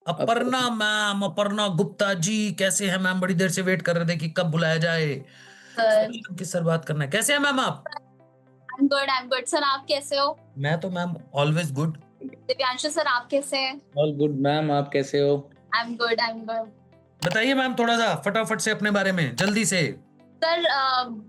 Aparna ma'am, Aparna Gupta ji कैसे हैं ma'am? बड़ी देर से वेट कर रहे थे कि कब बुलाया जाए। सर किस सर बात करना है? कैसे हैं मैम आप? आई एम गुड सर, आप कैसे हो? मैं तो ma'am always good. Divyanshu sir, आप कैसे हैं? ऑल गुड मैम, आप कैसे हो? I am good. बताइए मैम थोड़ा सा फटाफट से अपने बारे में जल्दी से। सर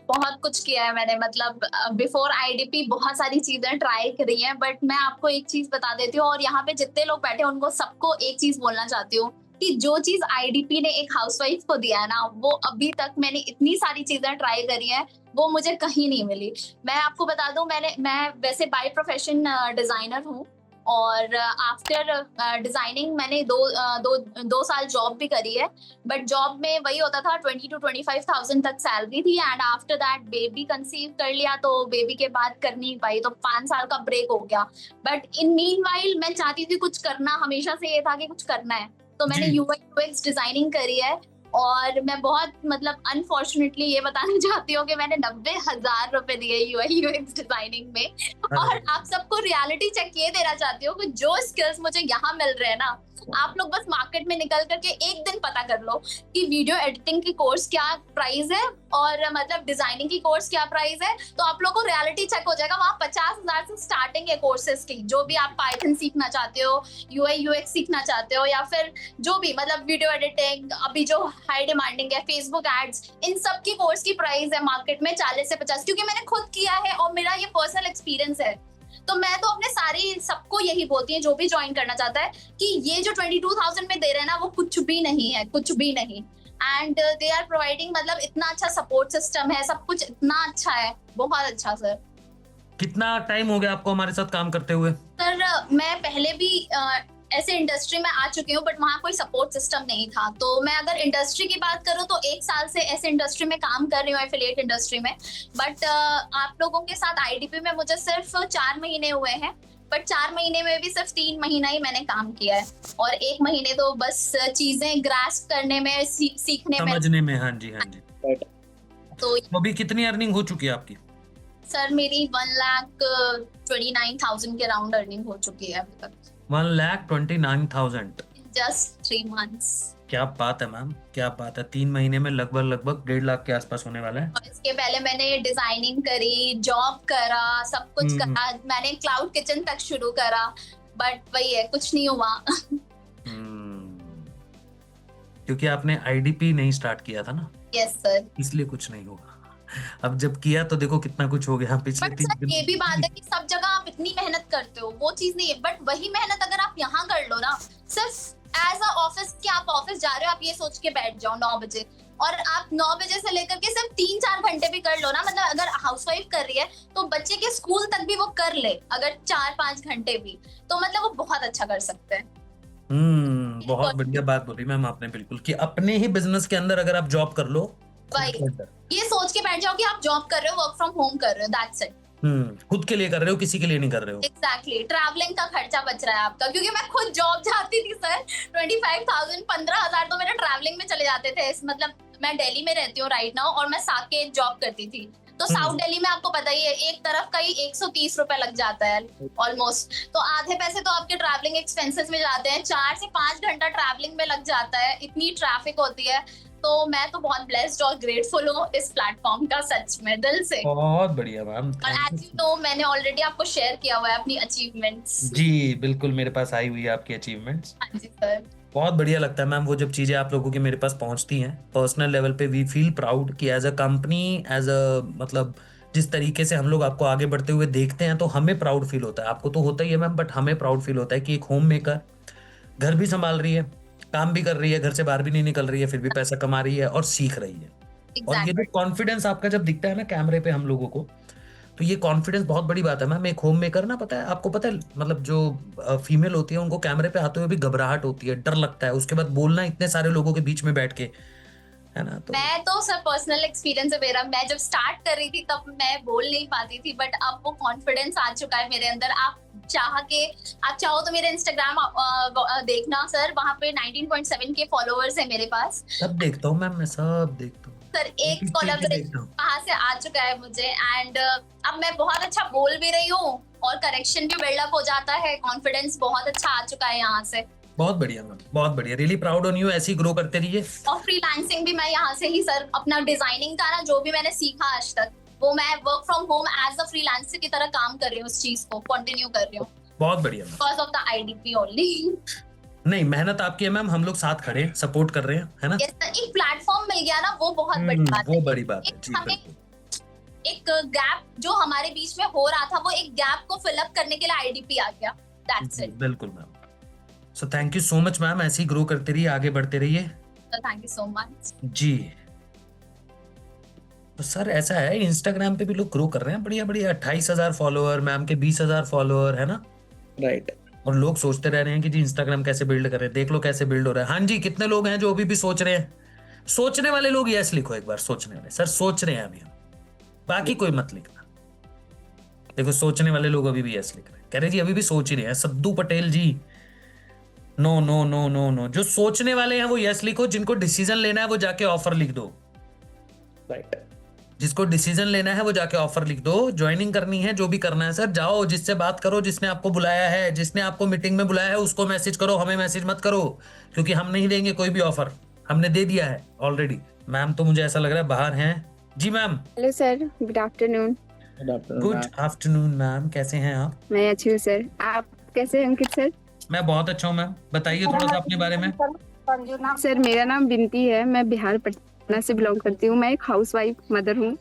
बहुत कुछ किया है मैंने, मतलब बिफोर आईडीपी बहुत सारी चीजें ट्राई करी हैं, बट मैं आपको एक चीज बता देती हूँ, और यहाँ पे जितने लोग बैठे हैं उनको सबको एक चीज बोलना चाहती हूँ कि जो चीज आईडीपी ने एक हाउसवाइफ को दिया है ना, वो अभी तक मैंने इतनी सारी चीजें ट्राई करी हैं, वो मुझे कहीं नहीं मिली। मैं आपको बता दूं, मैं वैसे बाय प्रोफेशन डिजाइनर हूँ, और आफ्टर डिजाइनिंग मैंने दो साल जॉब भी करी है। बट जॉब में वही होता था, 20 to 25,000 तक सैलरी थी, and after that baby conceive कर लिया, तो बेबी के बाद कर नहीं पाई, तो 5 साल का ब्रेक हो गया। बट इन मीन वाइल मैं चाहती थी कुछ करना, हमेशा से ये था कि कुछ करना है, तो मैंने यूआई यूएक्स डिजाइनिंग करी है। और मैं बहुत, मतलब अनफॉर्चुनेटली ये बताना चाहती हूँ कि मैंने 90,000 रुपए दिए यूआई यूएक्स डिजाइनिंग में। और आप सबको रियलिटी चेक ये देना चाहती हूँ कि जो स्किल्स मुझे यहाँ मिल रहे हैं ना, आप लोग बस मार्केट में निकल करके एक दिन पता कर लो कि वीडियो एडिटिंग की कोर्स क्या प्राइस है, और मतलब डिजाइनिंग की कोर्स क्या प्राइस है, तो आप लोगों को रियलिटी चेक हो जाएगा। वहाँ 50,000 से स्टार्टिंग है कोर्सेज की, जो भी आप पाइथन सीखना चाहते हो, यूआई यूएक्स सीखना चाहते हो, या फिर जो भी, मतलब वीडियो एडिटिंग अभी जो हाई डिमांडिंग है, फेसबुक एड्स, इन सब की कोर्स की प्राइस है मार्केट में 40 से 50, क्योंकि मैंने खुद किया है और मेरा ये पर्सनल एक्सपीरियंस है। तो मैं तो अपने सारी सबको यही बोलती है, जो भी ज्वाइन करना चाहता है, कि ये जो 22,000 में दे रहे हैं ना, वो कुछ भी नहीं है, कुछ भी नहीं। एंड दे आर प्रोवाइडिंग, मतलब इतना अच्छा सपोर्ट सिस्टम है, सब कुछ इतना अच्छा है, बहुत अच्छा। सर कितना टाइम हो गया आपको हमारे साथ काम करते हुए? सर मैं पहले भी ऐसे इंडस्ट्री में आ चुकी हूँ, बट वहाँ कोई सपोर्ट सिस्टम नहीं था। तो मैं अगर इंडस्ट्री की बात करूँ तो 1 साल से ऐसे इंडस्ट्री में काम कर रही हूँ, एफिलिएट इंडस्ट्री में। बट आप लोगों के साथ आईडीपी में मुझे सिर्फ 4 महीने हुए हैं, बट 4 महीने में भी सिर्फ 3 महीना ही मैंने काम किया है, और 1 महीने तो बस चीजें ग्रास्प करने में, सीखने में, समझने में। हाँ जी, हाँ जी। तो अभी कितनी अर्निंग हो चुकी है आपकी? सर मेरी 1,29,000 के राउंड अर्निंग हो चुकी है अभी तक। 1,29,000 जस्ट 3 months। क्या बात है मैम, क्या बात है। 3 महीने में लगभग 1.5 लाख के आसपास होने वाला है। और इसके पहले मैंने डिजाइनिंग करी, जॉब करा, सब कुछ करा, मैंने क्लाउड किचन तक शुरू करा, बट वही है, कुछ नहीं हुआ। क्योंकि आपने आईडीपी नहीं स्टार्ट किया था ना। Yes sir. इसलिए कुछ नहीं होगा। अब जब किया तो देखो कितना कुछ हो गया पिछले 3 दिन। ये भी बात है कि सब जगह आप इतनी मेहनत करते हो, वो चीज नहीं है, बट वही मेहनत अगर आप यहाँ कर लो ना, सिर्फ एज अ ऑफिस, कि आप ऑफिस जा रहे हो, आप ये सोच के बैठ जाओ 9 बजे, और आप 9 बजे से लेकर के सिर्फ 3-4 घंटे भी कर लो ना, मतलब अगर हाउसवाइफ कर रही है तो बच्चे के स्कूल तक भी वो कर ले, अगर 4-5 घंटे भी, तो मतलब वो बहुत अच्छा कर सकते हैं। बहुत बढ़िया बात बोली मैम आपने, बिल्कुल, कि अपने ही बिजनेस के अंदर अगर आप जॉब कर लो, ये सोच के बैठ जाओ कि आप जॉब कर रहे हो, वर्क फ्रॉम होम कर रहे हो, दैट्स इट। खुद के लिए कर रहे हो, किसी के लिए नहीं कर रहे हो। एग्जैक्टली। ट्रैवलिंग का खर्चा बच रहा है आपका, क्योंकि मैं खुद जॉब जाती थी सर, 25,000 15,000 तो मेरे ट्रैवलिंग में चले जाते थे। मतलब मैं दिल्ली में रहती हूँ राइट नाउ, और मैं साकेत जॉब करती थी, तो साउथ दिल्ली में आपको पता ही है, एक तरफ का ही 130 रुपए लग जाता है ऑलमोस्ट, तो आधे पैसे तो आपके ट्रैवलिंग एक्सपेंसेस में जाते हैं। 4 से 5 घंटा ट्रैवलिंग में लग जाता है, इतनी ट्रैफिक होती है। तो मैं तो बहुत ब्लेस्ड और ग्रेटफुल हूँ इस प्लेटफॉर्म का, सच में दिल से। बहुत बढ़िया मैम। और एज यू नो, मैंने ऑलरेडी आपको शेयर किया हुआ है अपनी अचीवमेंट्स। जी बिल्कुल, मेरे पास आई हुई है आपकी अचीवमेंट्स। हाँ जी सर। बहुत बढ़िया लगता है मैम वो जब चीजें आप लोगों की मेरे पास पहुंचती हैं पर्सनल लेवल पे। वी फील प्राउड कि as a company, as a, मतलब जिस तरीके से हम लोग आपको आगे बढ़ते हुए देखते हैं, तो हमें प्राउड फील होता है। आपको तो होता ही है मैम, बट हमें प्राउड फील होता है कि एक होम मेकर घर भी संभाल रही है, काम भी कर रही है, घर से बाहर भी नहीं निकल रही है, फिर भी पैसा कमा रही है और सीख रही है। और ये जो कॉन्फिडेंस आपका जब दिखता है ना कैमरे पे हम लोगों को, तो ये कॉन्फिडेंस बहुत बड़ी बात है मैम। एक होम मेकर ना, पता है आपको, पता है मतलब जो फीमेल होती है उनको कैमरे पे आते हुए भी घबराहट होती है, डर लगता है, उसके बाद बोलना इतने सारे लोगों के बीच में बैठ के, है ना। तो मैं तो सर पर्सनल एक्सपीरियंस है मेरा, मैं जब स्टार्ट कर रही थी तब मैं बोल नहीं पाती थी, बट अब वो कॉन्फिडेंस आ चुका है मेरे अंदर। आप चाहो तो मेरे इंस्टाग्राम देखना सर, वहाँ पे 19.7 के फॉलोअर्स है मेरे पास। सब देखता हूँ मैम, मैं सब देखता हूँ सर। एक कोलैबोरेशन वहाँ से आ चुका है मुझे, एंड अब मैं बहुत अच्छा बोल भी रही हूँ, और करेक्शन भी बिल्डअप हो जाता है, कॉन्फिडेंस बहुत अच्छा आ चुका है यहाँ से। बहुत बढ़िया मैम, बहुत बढ़िया, रियली प्राउड ऑन यू, ऐसे ही ग्रो करते रहिए। और फ्रीलांसिंग भी मैं यहाँ से ही सर, अपना डिजाइनिंग का ना जो भी मैंने सीखा आज तक, वो मैं work from home as a freelancer की तरह काम कर रही हूँ, उस चीज को कंटिन्यू कर रही हूँ बहुत बढ़िया ma'am. Because of the IDP only. नहीं, मेहनत आपकी है मैम, हम लोग साथ खड़े हैं, सपोर्ट कर रहे हैं, है ना? यस सर, एक प्लेटफॉर्म मिल गया ना, वो बहुत बड़ी बात वो है। बड़ी बात है एक जी, हमें बिल्कुल। एक गैप जो हमारे बीच में हो रहा था, वो एक गैप को फिलअप करने के लिए आईडीपी आ गया। That's ji, it. बिल्कुल ma'am. So thank you so much ma'am, ऐसे ही ग्रो करते रहिए, आगे बढ़ते रहिए thank you so much ji. तो सर ऐसा है, इंस्टाग्राम पे भी लोग ग्रो कर रहे हैं बढ़िया बढ़िया, 28,000 फॉलोअर, मैम के 20,000 फॉलोअर, है ना? राइट। और लोग सोचते रह रहे हैं कि जी इंस्टाग्राम कैसे बिल्ड करें, देख लो कैसे बिल्ड हो रहा है। हाँ जी, कितने लोग हैं जो अभी भी सोच रहे हैं? सोचने वाले लोग यस लिखो एक बार, सोचने वाले, सर सोच रहे हैं अभी हम, बाकी कोई मत लिखना। देखो सोचने वाले लोग अभी भी यस लिख रहे हैं, कह रहे जी अभी भी सोच ही रहे हैं। Saddu Patel ji, no no no no no, जो सोचने वाले हैं वो यस लिखो, जिनको डिसीजन लेना है वो जाके ऑफर लिख दो। राइट। जिसको डिसीजन लेना है वो जाके ऑफर लिख दो, ज्वाइनिंग करनी है, जो भी करना है सर जाओ, जिससे बात करो, जिसने आपको बुलाया है, जिसने आपको मीटिंग में बुलाया है उसको मैसेज करो, हमें मैसेज मत करो, क्योंकि हम नहीं देंगे कोई भी ऑफर, हमने दे दिया है ऑलरेडी। मैम तो मुझे ऐसा लग रहा है बाहर हैं जी। Ma'am hello sir, good afternoon. Good afternoon ma'am, कैसे हैं आप? मैं अच्छी हूँ सर, आप कैसे हैं अंकित सर? मैं बहुत अच्छा हूँ मैम, बताइए थोड़ा सा अपने बारे में। सर मेरा नाम बिनती है, मैं बिहार पटना से बिलोंग करती हूँ। मैं एक हाउसवाइफ मदर हूँ,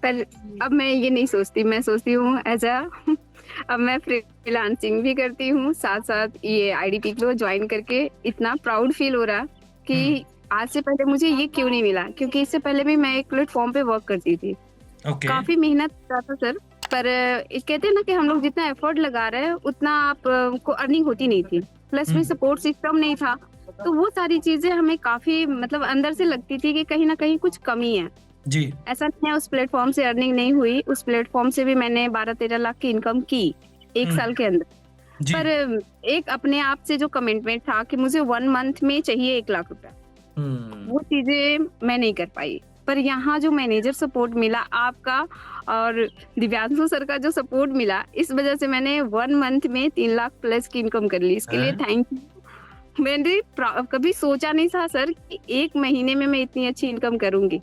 पर अब मैं ये नहीं सोचती, मैं सोचती हूँ एज अ अब मैं फ्रीलांसिंग भी करती हूँ, साथ साथ ये आईडीपी को ज्वाइन करके इतना प्राउड फील हो रहा कि आज से पहले मुझे ये क्यों नहीं मिला, क्योंकि इससे पहले भी मैं एक प्लेटफॉर्म पे वर्क करती थी। काफी मेहनत कर था सर, पर कहते हैं ना कि हम लोग जितना एफर्ट लगा रहे हैं उतना आप को अर्निंग होती नहीं थी, प्लस में सपोर्ट सिस्टम नहीं था, तो वो सारी चीजें हमें काफी मतलब अंदर से लगती थी कि कहीं ना कहीं कुछ कमी है जी। ऐसा नहीं है उस प्लेटफॉर्म से अर्निंग नहीं हुई, उस प्लेटफॉर्म से भी मैंने 12-13 लाख की इनकम की एक साल के अंदर जी। पर एक अपने आप से जो कमिटमेंट था कि मुझे 1 मंथ में चाहिए 1 लाख रुपया, वो चीजें मैं नहीं कर पाई। पर यहाँ जो मैनेजर सपोर्ट मिला आपका और दिव्यांशु सर का जो सपोर्ट मिला, इस वजह से मैंने 1 मंथ में 3 लाख प्लस की इनकम कर ली। इसके लिए थैंक यू। मैंने कभी सोचा नहीं था सर कि 1 महीने में मैं इतनी अच्छी इनकम करूंगी।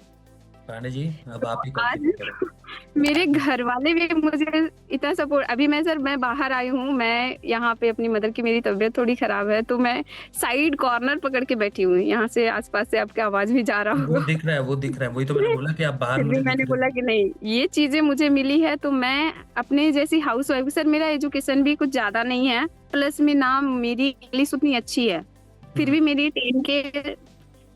पांडे जी अब आप ही आज मेरे घर वाले भी मुझे इतना सपोर्ट, अभी मैं बाहर आई हूँ, मैं यहाँ पे अपनी मदर की मेरी तबीयत थोड़ी खराब है, तो मैं साइड कॉर्नर पकड़ के बैठी हुई, यहाँ से आसपास से आपकी आवाज भी जा रहा वो दिख रहा है, वो दिख रहा है, वही तो मैंने बोला कि आप बाहर मुझे मैंने बोला कि नहीं ये चीजें मुझे मिली है, तो मैं अपने जैसी हाउस वाइफ, सर मेरा एजुकेशन भी कुछ ज्यादा नहीं है, प्लस में ना मेरी इंग्लिश उतनी अच्छी है, फिर भी मेरी 10 के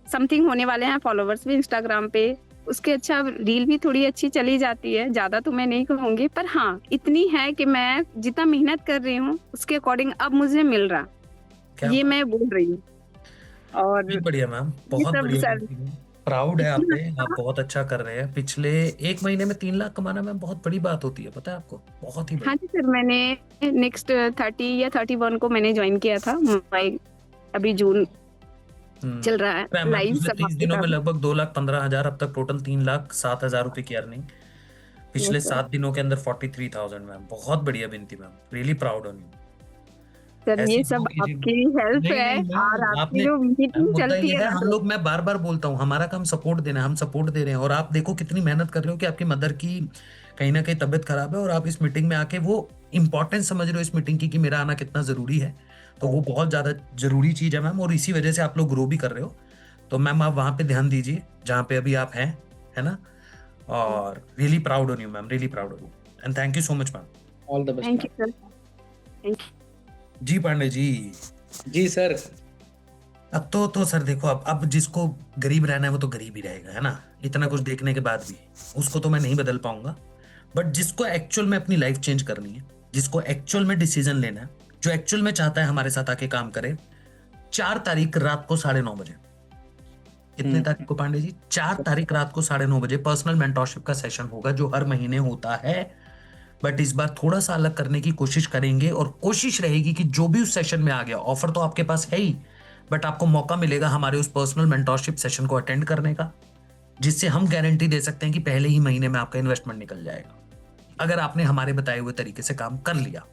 समथिंग होने वाले हैं फॉलोवर्स भी इंस्टाग्राम पे, उसके अच्छा रील भी थोड़ी अच्छी चली जाती है, ज्यादा तो मैं नहीं कहूंगी, पर हाँ इतनी है कि मैं जितना मेहनत कर रही हूँ उसके अकॉर्डिंग अब मुझे मिल रहा, ये मैं बोल रही हूँ। और बढ़िया मैम, बहुत बढ़िया, प्राउड है आप पे, आप बहुत अच्छा कर रहे हैं। पिछले 1 महीने में 3 लाख कमाना मैम बहुत बड़ी बात होती है, पता है आपको, बहुत ही। हाँ जी सर, मैंने नेक्स्ट 30 या 31 को मैंने ज्वाइन किया था मुंबई, अभी जून चल रहा है लाइव। 30 दिनों में लगभग 2,15,000, अब तक टोटल 3,07,000 रुपए की अर्निंग पिछले 7 दिनों के अंदर 43,000 मैम, बहुत बढ़िया बिनती ma'am, really proud on you sir. ये सब आपकी हेल्प है और आपकी जो मीटिंग चलती है हम लोग, मैं बार बार बोलता हूँ, हमारा काम सपोर्ट देना, हम सपोर्ट दे रहे हैं, और आप देखो कितनी मेहनत कर रहे हो कि आपकी मदर की कहीं ना कहीं तबीयत खराब है और आप इस मीटिंग में आके वो इंपॉर्टेंस समझ रहे हो इस मीटिंग की कि मेरा आना कितना जरूरी है, तो वो बहुत ज्यादा जरूरी चीज है मैम, और इसी वजह से आप लोग ग्रो भी कर रहे हो। तो मैम आप वहां पे ध्यान दीजिए जहाँ पे अभी आप हैं, है ना? और really proud on you ma'am, really proud on you, and thank you so much ma'am. All the best. Thank you sir. Thank you ji Pandey ji. Ji sir. अब तो सर देखो, अब जिसको गरीब रहना है वो तो गरीब ही रहेगा, है ना? इतना कुछ देखने के बाद भी उसको तो मैं नहीं बदल पाऊंगा, बट जिसको एक्चुअल में अपनी लाइफ चेंज करनी है, जिसको एक्चुअल में डिसीजन लेना है, जो एक्चुअल में चाहता है हमारे साथ आके काम करे, 4 तारीख रात को 9:30 बजे, कितने तारीख को पांडे जी? 4 तारीख रात को 9:30 बजे पर्सनल मेंटोरशिप का सेशन होगा, जो हर महीने होता है, बट इस बार थोड़ा सा अलग करने की कोशिश करेंगे, और कोशिश रहेगी कि जो भी उस सेशन में आ गया, ऑफर तो आपके पास है ही, बट आपको मौका मिलेगा हमारे उस पर्सनल मेंटोरशिप सेशन को अटेंड करने का, जिससे हम गारंटी दे सकते हैं कि पहले ही महीने में आपका इन्वेस्टमेंट निकल जाएगा, अगर आपने हमारे बताए हुए तरीके से काम कर लिया।